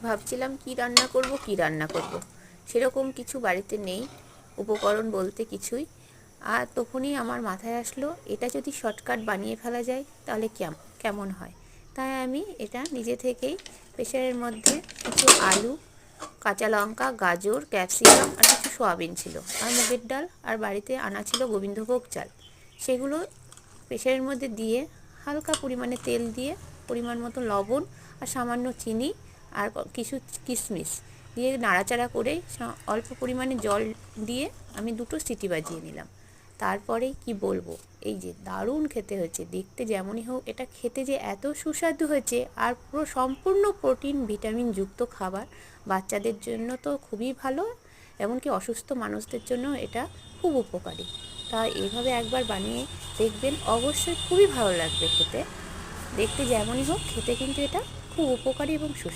ভাবছিলাম কি রান্না করব। সেরকম কিছু বাড়িতে নেই, উপকরণ বলতে কিছুই। আর তখনই আমার মাথায় আসলো, এটা যদি শর্টকাট বানিয়ে ফেলা যায় তাহলে কেমন হয়। তাই আমি এটা নিজে থেকেই প্রেসারের মধ্যে কিছু আলু, কাঁচা লঙ্কা, গাজর, ক্যাপসিকাম আর কিছু সয়াবিন ছিল, আর মুগের ডাল, আর বাড়িতে আনা ছিল গোবিন্দভোগ চাল। সেগুলো প্রেসারের মধ্যে দিয়ে হালকা পরিমাণে তেল দিয়ে, পরিমাণ মতো লবণ আর সামান্য চিনি আর কিছু কিশমিশ দিয়ে নাড়াচাড়া করে অল্প পরিমাণে জল দিয়ে আমি 2টো সিটি বাজিয়ে নিলাম। তারপরে কি বলবো, এই যে দারুণ খেতে হয়েছে। দেখতে যেমনই হোক, এটা খেতে যে এত সুস্বাদু হয়েছে, আর পুরো সম্পূর্ণ প্রোটিন ভিটামিন যুক্ত খাবার। বাচ্চাদের জন্য তো খুবই ভালো, এমনকি অসুস্থ মানুষদের জন্য এটা খুব উপকারী। তা এইভাবে একবার বানিয়ে দেখবেন, অবশ্যই খুবই ভালো লাগবে খেতে। দেখতে যেমনই হোক, খেতে কিন্তু এটা খুব উপকারী এবং সুস্বাদু।